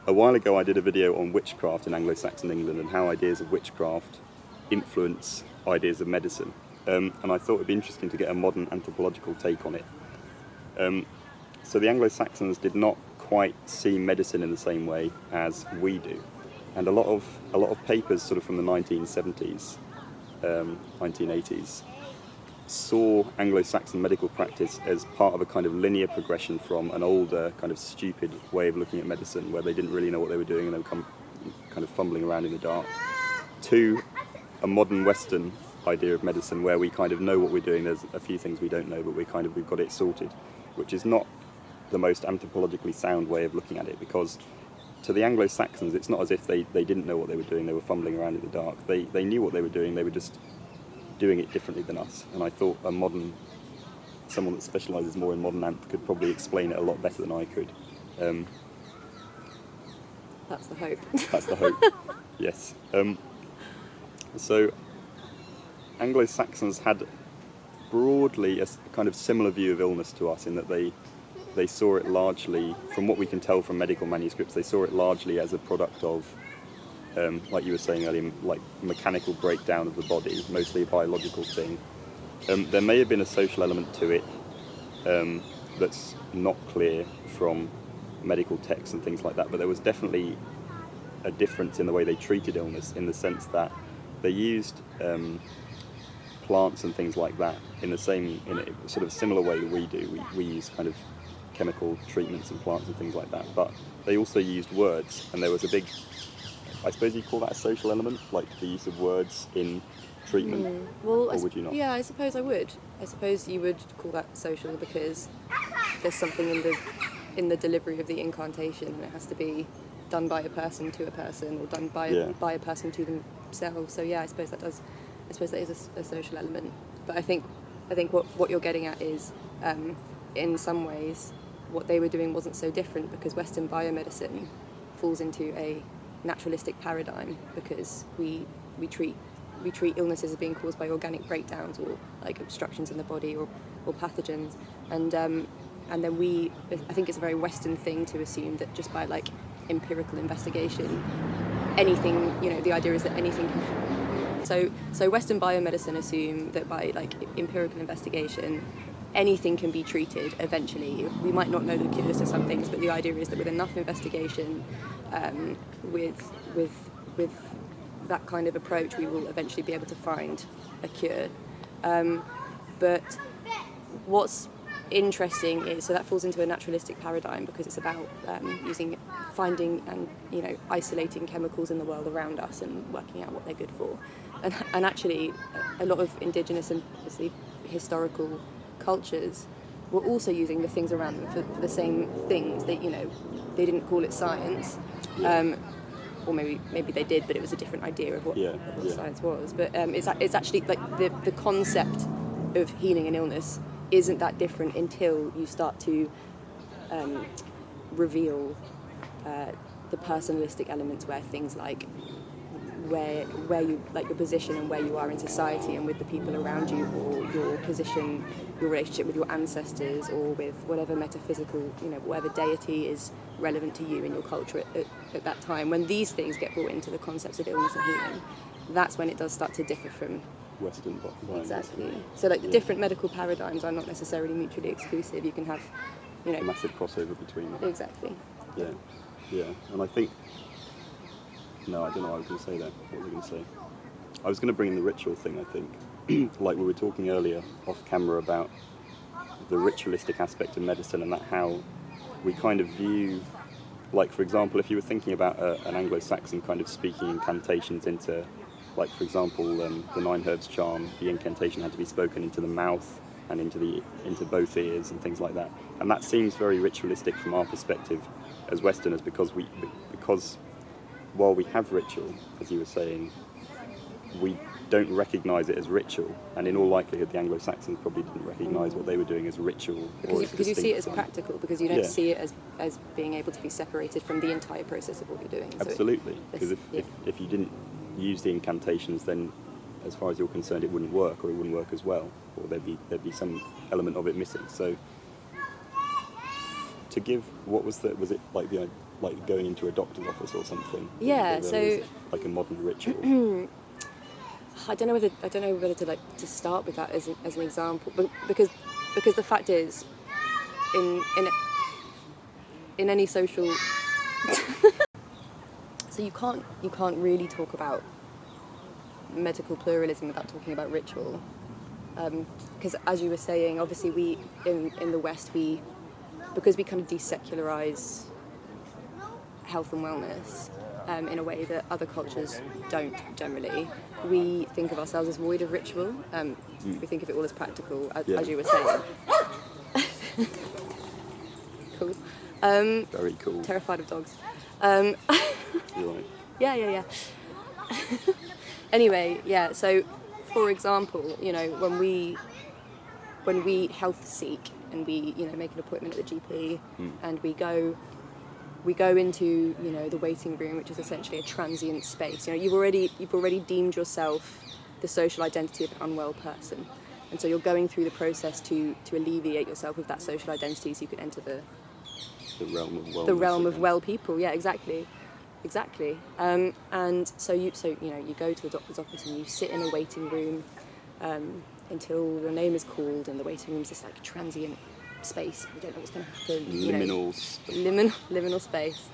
a while ago I did a video on witchcraft in Anglo-Saxon England and how ideas of witchcraft influence ideas of medicine. And I thought it would be interesting to get a modern anthropological take on it. So the Anglo-Saxons did not quite see medicine in the same way as we do. And a lot of papers sort of from the 1970s, 1980s, saw Anglo-Saxon medical practice as part of a kind of linear progression from an older kind of stupid way of looking at medicine where they didn't really know what they were doing and they were kind of fumbling around in the dark, to a modern Western idea of medicine where we kind of know what we're doing. There's a few things we don't know, but we've got it sorted, which is not the most anthropologically sound way of looking at it, because to the Anglo-Saxons it's not as if they didn't know what they were doing, they were fumbling around in the dark. They knew what they were doing, they were just doing it differently than us. And I thought someone that specialises more in modern anth could probably explain it a lot better than I could. That's the hope. That's the hope, yes. So Anglo-Saxons had broadly a kind of similar view of illness to us in that they saw it largely, from what we can tell from medical manuscripts, they saw it largely as a product of, like you were saying earlier, like mechanical breakdown of the body, mostly a biological thing. There may have been a social element to it that's not clear from medical texts and things like that, but there was definitely a difference in the way they treated illness, in the sense that they used plants and things like that in a sort of similar way that we do. We use kind of chemical treatments and plants and things like that, but they also used words, and there was a big, I suppose you'd call that a social element, like the use of words in treatment. Well, or would you not? Yeah, I suppose I would. I suppose you would call that social because there's something in the delivery of the incantation, and it has to be done by a person to a person, or done by a person to themselves. So yeah, I suppose that is a social element. But I think what you're getting at is, in some ways, what they were doing wasn't so different, because Western biomedicine falls into a naturalistic paradigm, because we treat illnesses as being caused by organic breakdowns or like obstructions in the body or pathogens, and then I think it's a very Western thing to assume that just by like empirical investigation, anything, the idea is that anything can. So Western biomedicine assume that by like empirical investigation, anything can be treated eventually. We might not know the cures to some things, but the idea is that with enough investigation, with that kind of approach, we will eventually be able to find a cure. But what's interesting is, so that falls into a naturalistic paradigm because it's about finding and isolating chemicals in the world around us and working out what they're good for. And actually, a lot of indigenous and obviously historical cultures were also using the things around them for the same things. They didn't call it science, or maybe they did, but it was a different idea of what science was. But it's actually like the concept of healing an illness isn't that different until you start to reveal the personalistic elements, where things like where you, like your position and where you are in society and with the people around you, or your position, your relationship with your ancestors, or with whatever metaphysical, whatever deity is relevant to you in your culture at that time. When these things get brought into the concepts of illness and healing, that's when it does start to differ from Western biomedicine. Exactly. So the different medical paradigms are not necessarily mutually exclusive. You can have, a massive crossover between them. Exactly. Yeah. And I think, no, I don't know what I was going to say there. What was I going to say? I was going to bring in the ritual thing, I think. Like we were talking earlier off camera about the ritualistic aspect of medicine, and that how we kind of view, like for example, if you were thinking about an Anglo-Saxon kind of speaking incantations into, like for example, the 9 herbs charm, the incantation had to be spoken into the mouth and into both ears and things like that. And that seems very ritualistic from our perspective as Westerners, because while we have ritual, as you were saying, we don't recognise it as ritual, and in all likelihood the Anglo-Saxons probably didn't recognise what they were doing as ritual. Because you see it as practical, because you don't see it as being able to be separated from the entire process of what you're doing. Absolutely, because if you didn't use the incantations, then as far as you're concerned it wouldn't work, or it wouldn't work as well, or there'd be some element of it missing. So to give, what was it like going into a doctor's office or something? Yeah, There so was, like a modern ritual. I don't know whether to start with that as an example, but because the fact is, in any social, so you can't really talk about medical pluralism without talking about ritual, because as you were saying, obviously we in the West, because we kind of desecularize health and wellness in a way that other cultures don't generally. We think of ourselves as void of ritual. We think of it all as practical, as you were saying. Cool. Very cool. Terrified of dogs. You're right. Yeah. Anyway, yeah. So, for example, when we health seek and we make an appointment at the GP and we go into the waiting room, which is essentially a transient space. You've already deemed yourself the social identity of an unwell person, and so you're going through the process to alleviate yourself with that social identity, so you can enter the realm of wellness. The realm of well people. Yeah, exactly. And so you go to the doctor's office and you sit in a waiting room until your name is called, and the waiting room is this like transient space. You don't know what's going to happen. Liminal space.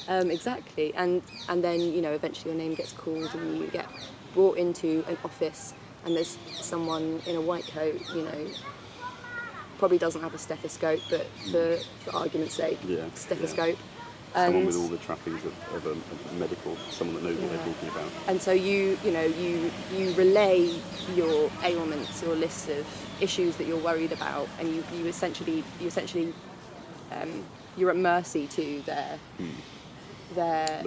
Exactly. And then eventually your name gets called and you get brought into an office, and there's someone in a white coat. Probably doesn't have a stethoscope, but for argument's sake, stethoscope. Yeah. Someone with all the trappings of a medical, someone that knows what they're talking about. And so you relay your ailments, your list of issues that you're worried about, and you essentially you're at mercy to their their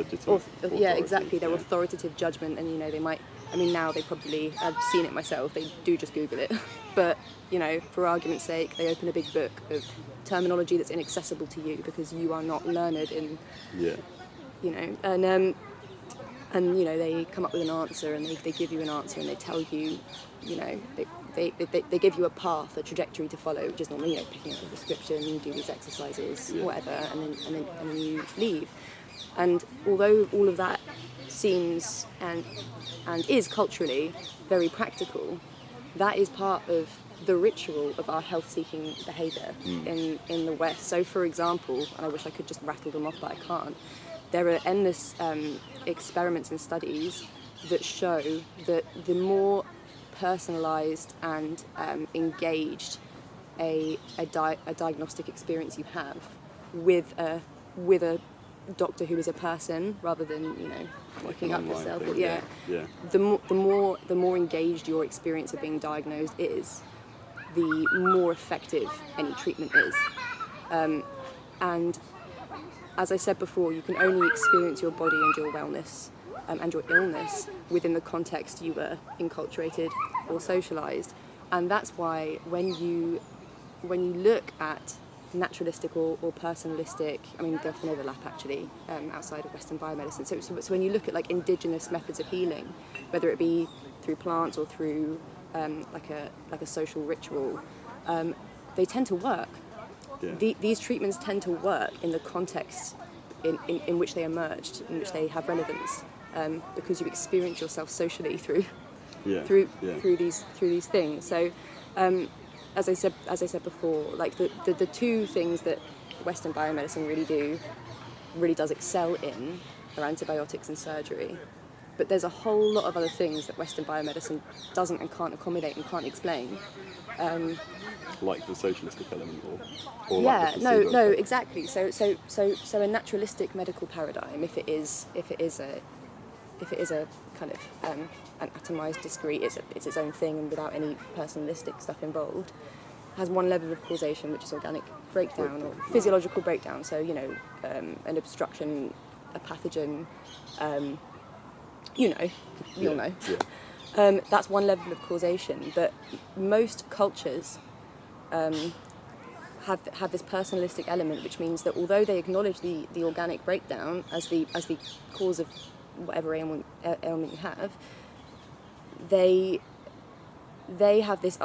authoritative judgment. And they might, now they probably, I've seen it myself, they do just Google it, but for argument's sake, they open a big book of terminology that's inaccessible to you because you are not learned in and they come up with an answer, and they give you an answer, and they tell you they give you a path, a trajectory to follow, which is normally picking up a prescription, you do these exercises, whatever, and then you leave. And although all of that seems and is culturally very practical, that is part of the ritual of our health-seeking behaviour in the West. So, for example, and I wish I could just rattle them off, but I can't, there are endless experiments and studies that show that the more personalised and engaged a diagnostic experience you have with a doctor who is a person rather than looking up yourself, the more engaged your experience of being diagnosed is, the more effective any treatment is. And as I said before, you can only experience your body and your wellness and your illness within the context you were enculturated or socialised. And that's why when you look at naturalistic or personalistic, they often overlap actually outside of Western biomedicine. So when you look at like indigenous methods of healing, whether it be through plants or through like a social ritual, they tend to work. Yeah. These treatments tend to work in the context in which they emerged, in which they have relevance, because you experience yourself socially through these things. So, as I said before, like the two things that Western biomedicine really does excel in are antibiotics and surgery. But there's a whole lot of other things that Western biomedicine doesn't and can't accommodate and can't explain. Like the socialistic element, or like the placebo no, exactly. So a naturalistic medical paradigm, if it is a kind of an atomized, discrete, it's its own thing and without any personalistic stuff involved, has one level of causation, which is organic breakdown or physiological breakdown. So an obstruction, a pathogen. You'll know. Yeah. That's one level of causation, but most cultures have this personalistic element, which means that although they acknowledge the organic breakdown as the cause of whatever ailment you have, they have this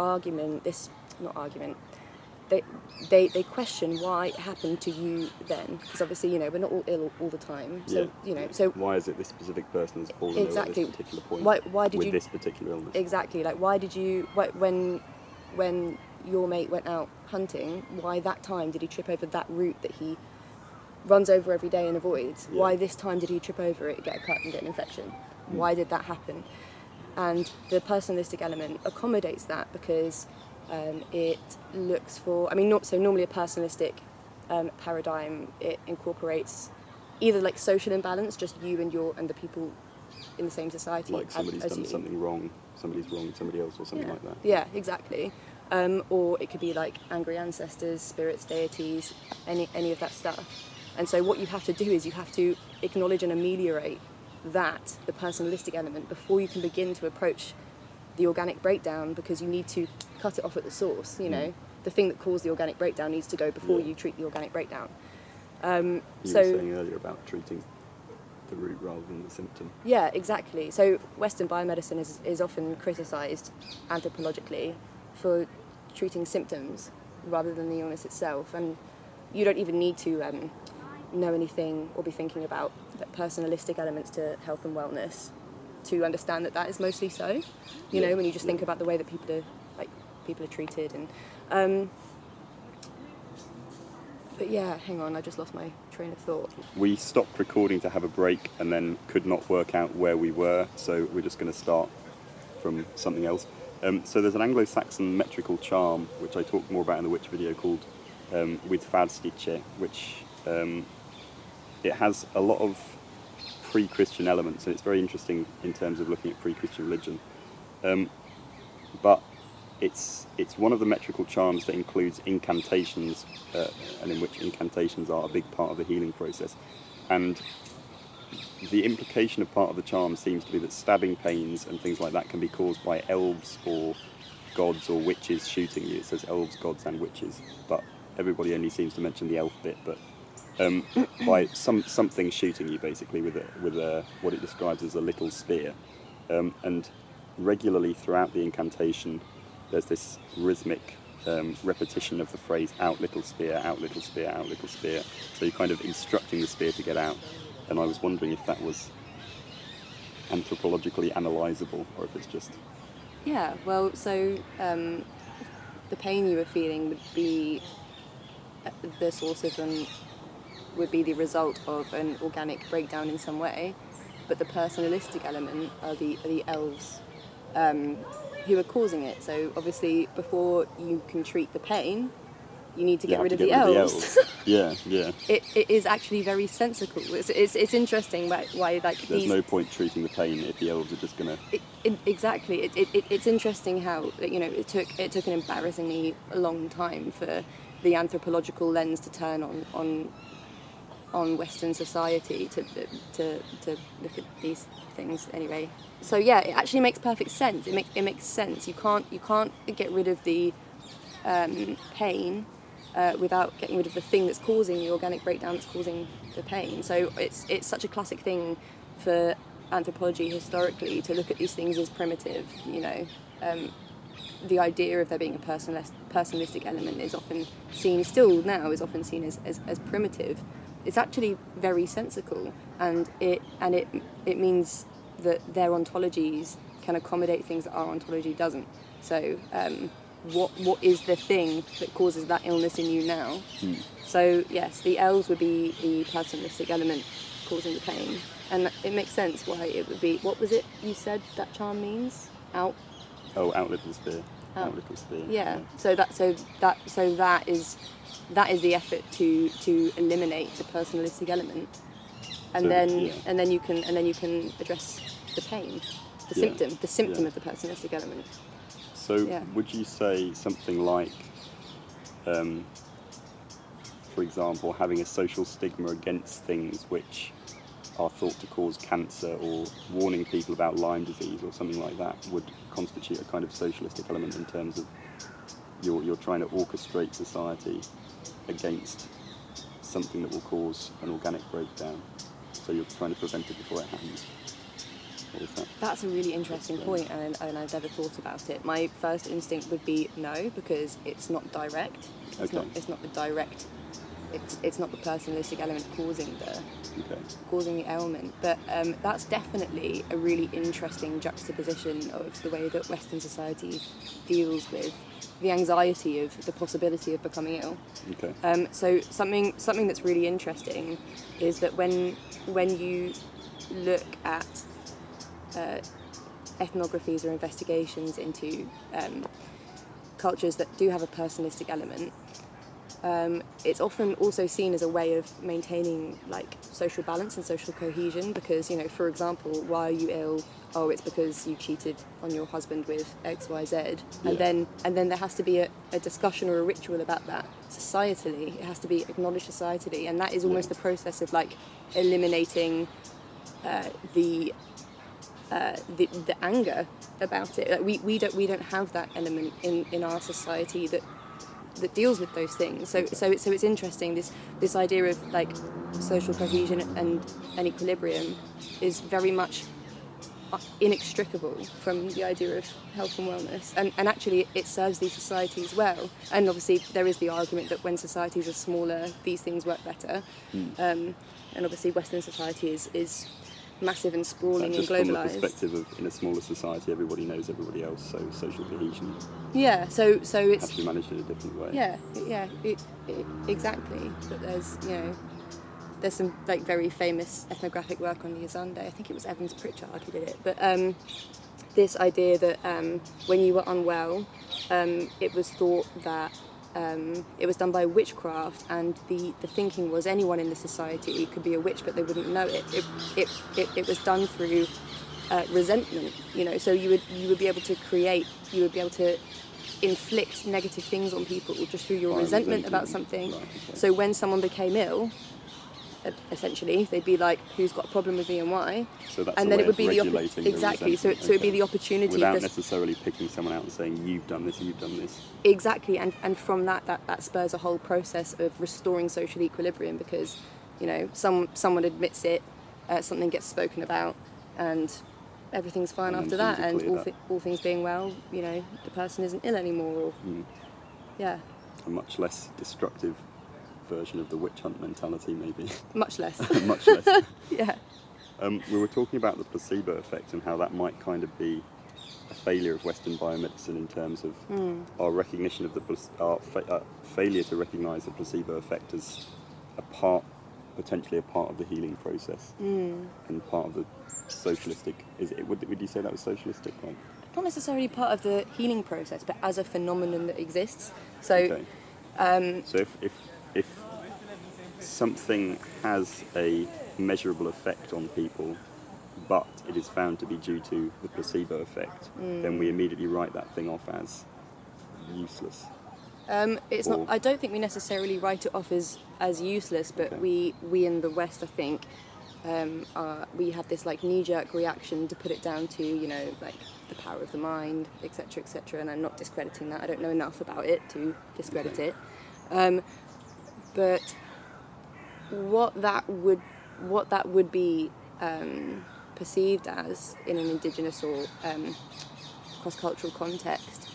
they question why it happened to you then, because obviously, you know, we're not all ill all the time. So, you know, so why is it this specific person has fallen ill at this particular point? Why did with you, this particular illness? Exactly. Like, why did you, when your mate went out hunting, why that time did he trip over that route that he runs over every day and avoids? Yeah. Why this time did he trip over it, get a cut and get an infection? Why did that happen? And the personalistic element accommodates that because it looks for, I mean, so normally a personalistic paradigm, it incorporates either like social imbalance, just you and the people in the same society. Like somebody's done something wrong, somebody's wronged somebody else or something like that. Yeah, exactly. Or it could be like angry ancestors, spirits, deities, any of that stuff. And so what you have to do is you have to acknowledge and ameliorate that, the personalistic element, before you can begin to approach the organic breakdown, because you need to cut it off at the source, you know. The thing that caused the organic breakdown needs to go before you treat the organic breakdown. You were saying earlier about treating the root rather than the symptom. Yeah, exactly. So Western biomedicine is often criticised anthropologically for treating symptoms rather than the illness itself, and you don't even need to know anything or be thinking about personalistic elements to health and wellness to understand that is mostly so. You know, when you just think about the way that people are treated, and but yeah, hang on, I just lost my train of thought. We stopped recording to have a break and then could not work out where we were, so we're just going to start from something else. So there's an Anglo-Saxon metrical charm, which I talked more about in the Witch video, called Witchcraft, which it has a lot of pre-Christian elements, and it's very interesting in terms of looking at pre-Christian religion. But it's one of the metrical charms that includes incantations, and in which incantations are a big part of the healing process. And the implication of part of the charm seems to be that stabbing pains and things like that can be caused by elves or gods or witches shooting you. It says elves, gods and witches, but everybody only seems to mention the elf bit, but by something shooting you basically with what it describes as a little spear. And regularly throughout the incantation there's this rhythmic repetition of the phrase out little spear, out little spear, out little spear. So you're kind of instructing the spear to get out. And I was wondering if that was anthropologically analysable, or if it's just... Yeah, well, so the pain you were feeling would be the source of would be the result of an organic breakdown in some way, but the personalistic element are the elves who are causing it. So obviously, before you can treat the pain, you need to get rid of the elves. Yeah. It is actually very sensical. It's interesting why like there's no point treating the pain if the elves are just gonna. Exactly. It's interesting how, you know, it took an embarrassingly long time for the anthropological lens to turn on Western society to look at these things anyway. So yeah, it actually makes perfect sense. It makes sense. You can't get rid of the pain without getting rid of the thing that's causing the organic breakdown that's causing the pain. So it's such a classic thing for anthropology historically to look at these things as primitive. You know, the idea of there being a personalistic element is often seen, still now, is often seen as primitive. It's actually very sensical, and it means that their ontologies can accommodate things that our ontology doesn't. So what is the thing that causes that illness in you now? So yes, the elves would be the personalistic element causing the pain, and it makes sense why it would be. What was it you said that charm means? Out little spear. Out little spear. Yeah. So that is the effort to eliminate the personalistic element, and then you can address the pain, the symptom of the personalistic element. So would you say something like, for example, having a social stigma against things which are thought to cause cancer, or warning people about Lyme disease or something like that, would constitute a kind of socialistic element in terms of you're trying to orchestrate society against something that will cause an organic breakdown, so you're trying to prevent it before it happens? Or is that... That's a really interesting point, and I've never thought about it. My first instinct would be no, because it's not direct. It's Okay. not the direct. It's not the personalistic element causing the ailment. But that's definitely a really interesting juxtaposition of the way that Western society deals with the anxiety of the possibility of becoming ill. Okay. So something that's really interesting is that when you look at ethnographies or investigations into cultures that do have a personalistic element, it's often also seen as a way of maintaining like social balance and social cohesion, because, you know, for example, why are you ill? Oh, it's because you cheated on your husband with XYZ. And then there has to be a discussion or a ritual about that societally. It has to be acknowledged societally, and that is almost the process of like eliminating the anger about it. Like we don't have that element in our society that deals with those things. So it's interesting, this idea of like social cohesion and equilibrium is very much inextricable from the idea of health and wellness, and actually it serves these societies well. And obviously there is the argument that when societies are smaller, these things work better. And obviously Western society is massive and sprawling and globalised. From the perspective of, in a smaller society, everybody knows everybody else, so social cohesion. Yeah, so it's has to be managed in a different way. Yeah, exactly. But there's some like very famous ethnographic work on the Azande. I think it was Evans-Pritchard who did it. But this idea that when you were unwell, it was thought that it was done by witchcraft, and the thinking was anyone in the society could be a witch, but they wouldn't know it. It was done through resentment, you know. So you would be able to inflict negative things on people just through your resentment about something. Right, okay. So when someone became ill, essentially they'd be like, who's got a problem with me and why? So that's and a then way it would be regulating the exactly. So it'd be the opportunity without necessarily picking someone out and saying you've done this, you've done this. Exactly, and from that spurs a whole process of restoring social equilibrium, because, you know, someone admits it, something gets spoken about, and everything's fine And after that, and all things being well, you know, the person isn't ill anymore. Yeah. A much less destructive version of the witch hunt mentality, maybe. Much less. Much less. Yeah. We were talking about the placebo effect and how that might kind of be a failure of Western biomedicine in terms of our recognition of our failure to recognise the placebo effect as potentially a part of the healing process and part of the socialistic. Would you say that was socialistic? Right? Not necessarily part of the healing process, but as a phenomenon that exists. So, okay. So if something has a measurable effect on people, but it is found to be due to the placebo effect, then we immediately write that thing off as useless. It's not. I don't think we necessarily write it off as useless, but Okay. we in the West, I think, we have this like knee-jerk reaction to put it down to, you know, like the power of the mind, etc., etc. And I'm not discrediting that. I don't know enough about it to discredit it. But what that would be perceived as in an indigenous or cross-cultural context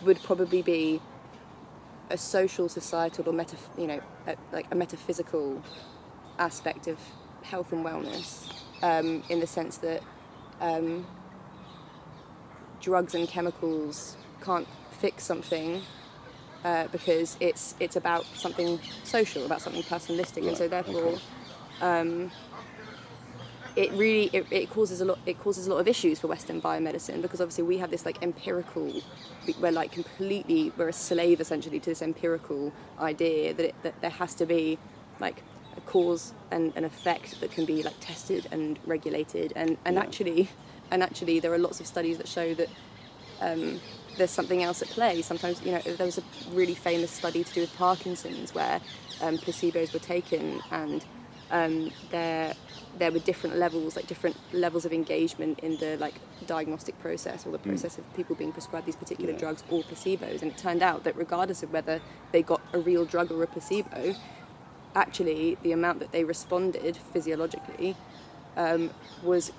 would probably be a social, societal, or a metaphysical aspect of health and wellness, in the sense that drugs and chemicals can't fix something because it's about something social, about something personalistic, Right. and so therefore it causes a lot of issues for Western biomedicine, because obviously we have this like empirical, we're a slave essentially to this empirical idea that there has to be like a cause and an effect that can be like tested and regulated, and actually there are lots of studies that show that there's something else at play. Sometimes, you know, there was a really famous study to do with Parkinson's where placebos were taken, and there were different levels of engagement in the like diagnostic process, or the process of people being prescribed these particular drugs or placebos, and it turned out that regardless of whether they got a real drug or a placebo, actually the amount that they responded physiologically was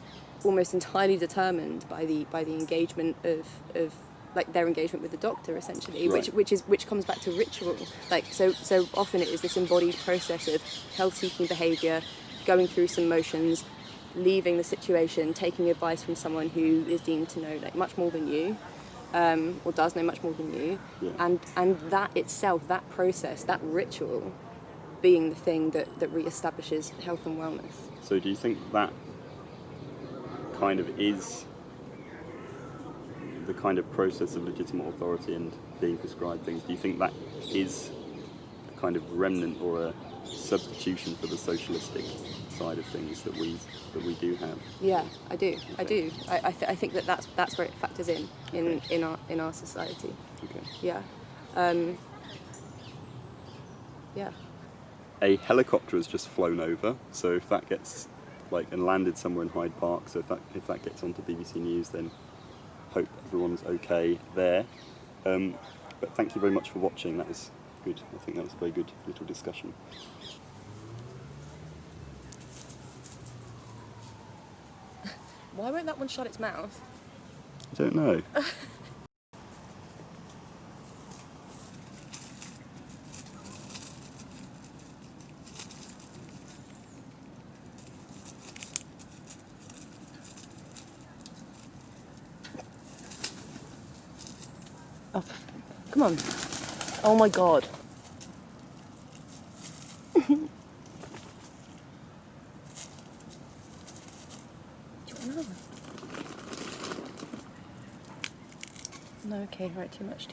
almost entirely determined by the engagement of like their engagement with the doctor, essentially, Right. which comes back to ritual. Like so often it is this embodied process of health-seeking behaviour, going through some motions, leaving the situation, taking advice from someone who is deemed to know like much more than you, or does know much more than you, Yeah. and that itself, that process, that ritual, being the thing that re-establishes health and wellness. So do you think that kind of is the kind of process of legitimate authority and being prescribed things? Do you think that is a kind of remnant or a substitution for the socialistic side of things that we do have? Yeah, I do. Okay. I do. I think that's where it factors in our society. Okay. Yeah. Yeah. A helicopter has just flown over, so if that gets and landed somewhere in Hyde Park, so if that gets onto BBC News, then hope everyone's okay there. But thank you very much for watching. That was good. I think that was a very good little discussion. Why won't that one shut its mouth? I don't know. Oh, come on. Oh my god. Do you want another one? No, okay, right, too much.